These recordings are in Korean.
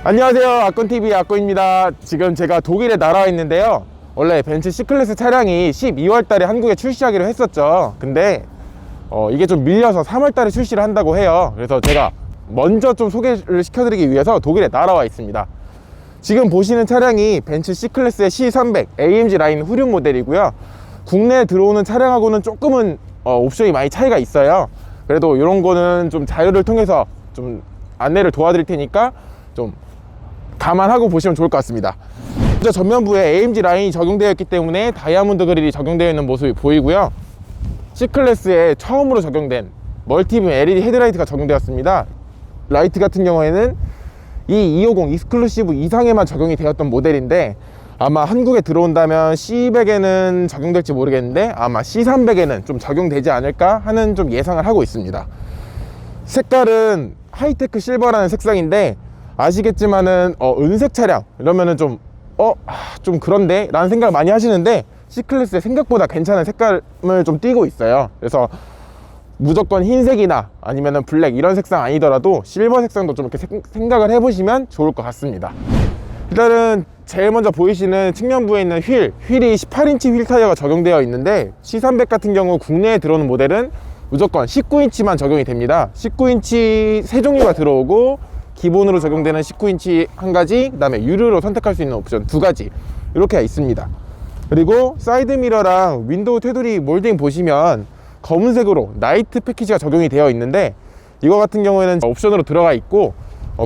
안녕하세요, 아콘TV 아콘입니다. 지금 제가 독일에 날아와 있는데요, 원래 벤츠 C클래스 차량이 12월 달에 한국에 출시하기로 했었죠. 근데 이게 좀 밀려서 3월 달에 출시를 한다고 해요. 그래서 제가 먼저 좀 소개를 시켜드리기 위해서 독일에 날아와 있습니다. 지금 보시는 차량이 벤츠 C클래스의 C300 AMG 라인 후륜 모델이고요. 국내에 들어오는 차량하고는 조금은 옵션이 많이 차이가 있어요. 그래도 이런 거는 좀 자료를 통해서 좀 안내를 도와드릴 테니까 좀 감안하고 보시면 좋을 것 같습니다. 먼저 전면부에 AMG 라인이 적용되어 있기 때문에 다이아몬드 그릴이 적용되어 있는 모습이 보이고요. C클래스에 처음으로 적용된 멀티빔 LED 헤드라이트가 적용되었습니다. 라이트 같은 경우에는 이 250 익스클루시브 이상에만 적용이 되었던 모델인데, 아마 한국에 들어온다면 C100에는 적용될지 모르겠는데 아마 C300에는 좀 적용되지 않을까 하는 좀 예상을 하고 있습니다. 색깔은 하이테크 실버라는 색상인데, 아시겠지만은 은색 차량 이러면은 좀 그런데 라는 생각을 많이 하시는데, C클래스에 생각보다 괜찮은 색감을 좀 띄고 있어요. 그래서 무조건 흰색이나 아니면은 블랙 이런 색상 아니더라도 실버 색상도 좀 이렇게 생각을 해보시면 좋을 것 같습니다. 일단은 제일 먼저 보이시는 측면부에 있는 휠이 18인치 휠 타이어가 적용되어 있는데, C300 같은 경우 국내에 들어오는 모델은 무조건 19인치만 적용이 됩니다. 19인치 세 종류가 들어오고, 기본으로 적용되는 19인치 한 가지, 그 다음에 유료로 선택할 수 있는 옵션 두 가지 이렇게 있습니다. 그리고 사이드 미러랑 윈도우 테두리 몰딩 보시면 검은색으로 나이트 패키지가 적용이 되어 있는데, 이거 같은 경우에는 옵션으로 들어가 있고,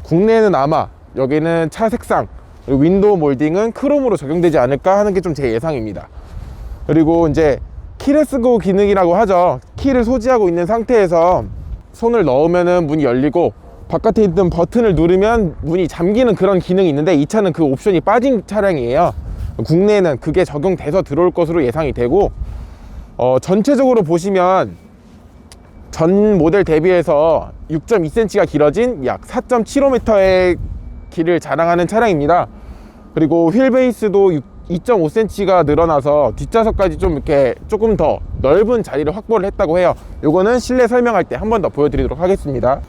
국내에는 아마 여기는 차 색상 그리고 윈도우 몰딩은 크롬으로 적용되지 않을까 하는 게 좀 제 예상입니다. 그리고 이제 키레스고 기능이라고 하죠. 키를 소지하고 있는 상태에서 손을 넣으면은 문이 열리고, 바깥에 있는 버튼을 누르면 문이 잠기는 그런 기능이 있는데, 이 차는 그 옵션이 빠진 차량이에요. 국내에는 그게 적용돼서 들어올 것으로 예상이 되고, 전체적으로 보시면 전 모델 대비해서 6.2cm가 길어진 약 4.75m의 길을 자랑하는 차량입니다. 그리고 휠 베이스도 2.5cm가 늘어나서 뒷좌석까지 좀 이렇게 조금 더 넓은 자리를 확보를 했다고 해요. 요거는 실내 설명할 때 한 번 더 보여드리도록 하겠습니다.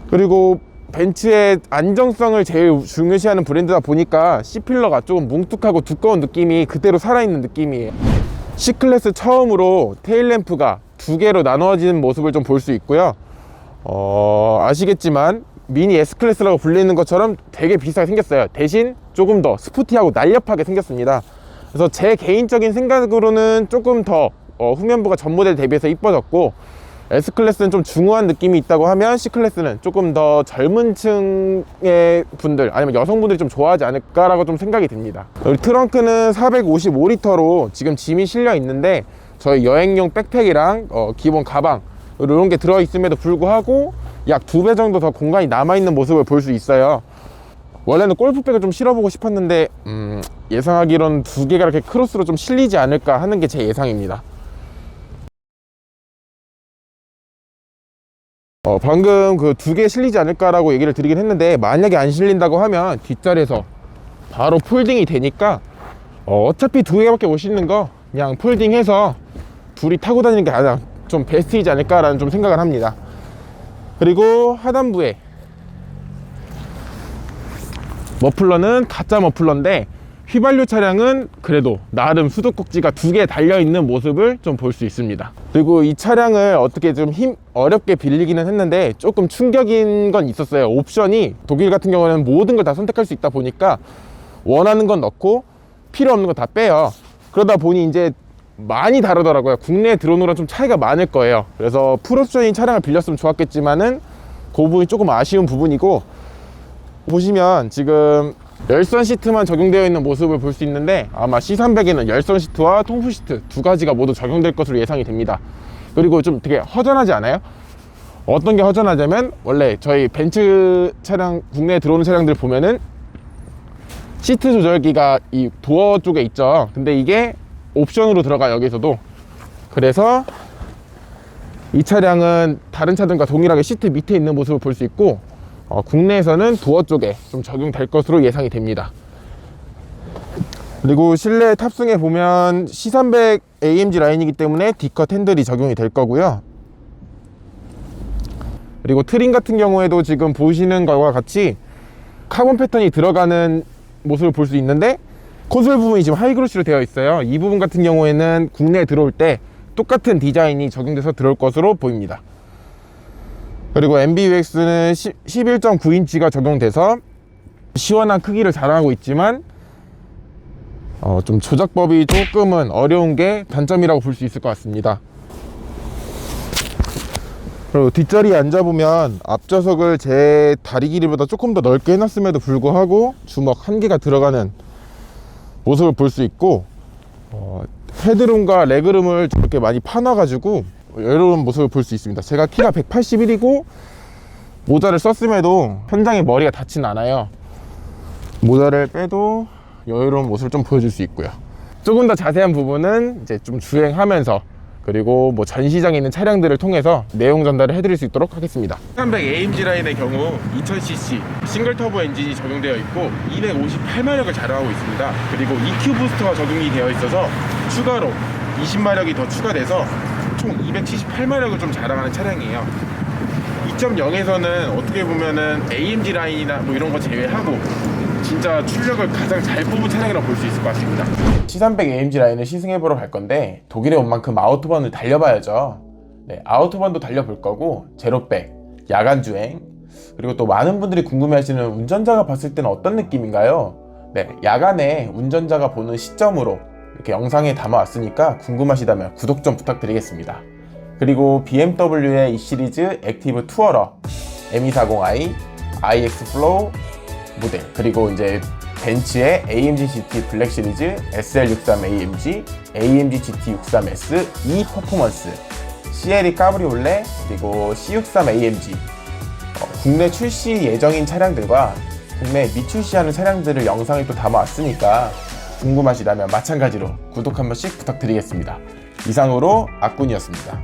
그리고 벤츠의 안정성을 제일 중요시하는 브랜드다 보니까 C필러가 조금 뭉툭하고 두꺼운 느낌이 그대로 살아있는 느낌이에요. C클래스 처음으로 테일램프가 두 개로 나누어지는 모습을 좀 볼 수 있고요. 아시겠지만 미니 S클래스라고 불리는 것처럼 되게 비슷하게 생겼어요. 대신 조금 더 스포티하고 날렵하게 생겼습니다. 그래서 제 개인적인 생각으로는 조금 더 후면부가 전 모델 대비해서 이뻐졌고, S클래스는 좀 중후한 느낌이 있다고 하면 C클래스는 조금 더 젊은 층의 분들 아니면 여성분들이 좀 좋아하지 않을까라고 좀 생각이 듭니다. 우리 트렁크는 455리터로 지금 짐이 실려 있는데, 저희 여행용 백팩이랑 기본 가방 이런 게 들어있음에도 불구하고 약 2배 정도 더 공간이 남아있는 모습을 볼 수 있어요. 원래는 골프백을 좀 실어보고 싶었는데 예상하기로는 2개가 이렇게 크로스로 좀 실리지 않을까 하는 게 제 예상입니다. 방금 그 2개 실리지 않을까라고 얘기를 드리긴 했는데, 만약에 안 실린다고 하면 뒷자리에서 바로 폴딩이 되니까 어차피 2개밖에 못 실는 거 그냥 폴딩해서 둘이 타고 다니는 게 가장 좀 베스트이지 않을까라는 좀 생각을 합니다. 그리고 하단부에 머플러는 가짜 머플러인데, 휘발유 차량은 그래도 나름 수도꼭지가 2개 달려있는 모습을 좀 볼 수 있습니다. 그리고 이 차량을 어떻게 좀 어렵게 빌리기는 했는데 조금 충격인 건 있었어요. 옵션이 독일 같은 경우는 모든 걸 다 선택할 수 있다 보니까 원하는 건 넣고 필요 없는 거 다 빼요. 그러다 보니 이제 많이 다르더라고요. 국내에 들어오는 거랑 좀 차이가 많을 거예요. 그래서 풀옵션인 차량을 빌렸으면 좋았겠지만은 그 부분이 조금 아쉬운 부분이고, 보시면 지금 열선 시트만 적용되어 있는 모습을 볼 수 있는데, 아마 C300에는 열선 시트와 통풍 시트 두 가지가 모두 적용될 것으로 예상이 됩니다. 그리고 좀 되게 허전하지 않아요? 어떤 게 허전하냐면, 원래 저희 벤츠 차량 국내에 들어오는 차량들 보면은 시트 조절기가 이 도어 쪽에 있죠. 근데 이게 옵션으로 들어가, 여기서도. 그래서 이 차량은 다른 차들과 동일하게 시트 밑에 있는 모습을 볼 수 있고, 국내에서는 도어 쪽에 좀 적용될 것으로 예상이 됩니다. 그리고 실내 탑승에 보면 C300 AMG 라인이기 때문에 D컷 핸들이 적용이 될 거고요. 그리고 트림 같은 경우에도 지금 보시는 것과 같이 카본 패턴이 들어가는 모습을 볼 수 있는데 콘솔 부분이 지금 하이그로시로 되어 있어요. 이 부분 같은 경우에는 국내에 들어올 때 똑같은 디자인이 적용돼서 들어올 것으로 보입니다. 그리고 MBUX는 11.9인치가 적용돼서 시원한 크기를 자랑하고 있지만 좀 조작법이 조금은 어려운 게 단점이라고 볼 수 있을 것 같습니다. 그리고 뒷자리에 앉아보면 앞좌석을 제 다리 길이보다 조금 더 넓게 해놨음에도 불구하고 주먹 한 개가 들어가는 모습을 볼 수 있고 헤드룸과 레그룸을 저렇게 많이 파놔가지고 여유로운 모습을 볼 수 있습니다. 제가 키가 181이고 모자를 썼음에도 현장에 머리가 닿진 않아요. 모자를 빼도 여유로운 모습을 좀 보여줄 수 있고요. 조금 더 자세한 부분은 이제 좀 주행하면서 그리고 뭐 전시장에 있는 차량들을 통해서 내용 전달을 해드릴 수 있도록 하겠습니다. 300 AMG 라인의 경우 2000cc 싱글 터보 엔진이 적용되어 있고 258마력을 자랑하고 있습니다. 그리고 EQ 부스터가 적용이 되어 있어서 추가로 20마력이 더 추가돼서 총 278마력을 좀 자랑하는 차량이에요. 2.0에서는 어떻게 보면은 AMG 라인이나 뭐 이런 거 제외하고 진짜 출력을 가장 잘 뽑은 차량이라고 볼 수 있을 것 같습니다. C300 AMG 라인을 시승해보러 갈 건데 독일에 온 만큼 아우토반을 달려봐야죠. 네, 아우토반도 달려볼 거고 제로백, 야간주행, 그리고 또 많은 분들이 궁금해하시는 운전자가 봤을 때는 어떤 느낌인가요? 네, 야간에 운전자가 보는 시점으로 이렇게 영상에 담아왔으니까 궁금하시다면 구독 좀 부탁드리겠습니다. 그리고 BMW의 이 시리즈 액티브 투어러, M240i, iX 플로우 모델, 그리고 이제 벤츠의 AMG GT 블랙 시리즈, SL63 AMG, AMG GT63S, E 퍼포먼스, CLE 카브리올레, 그리고 C63 AMG 국내 출시 예정인 차량들과 국내 미출시하는 차량들을 영상에 또 담아왔으니까 궁금하시다면 마찬가지로 구독 한 번씩 부탁드리겠습니다. 이상으로 악군이었습니다.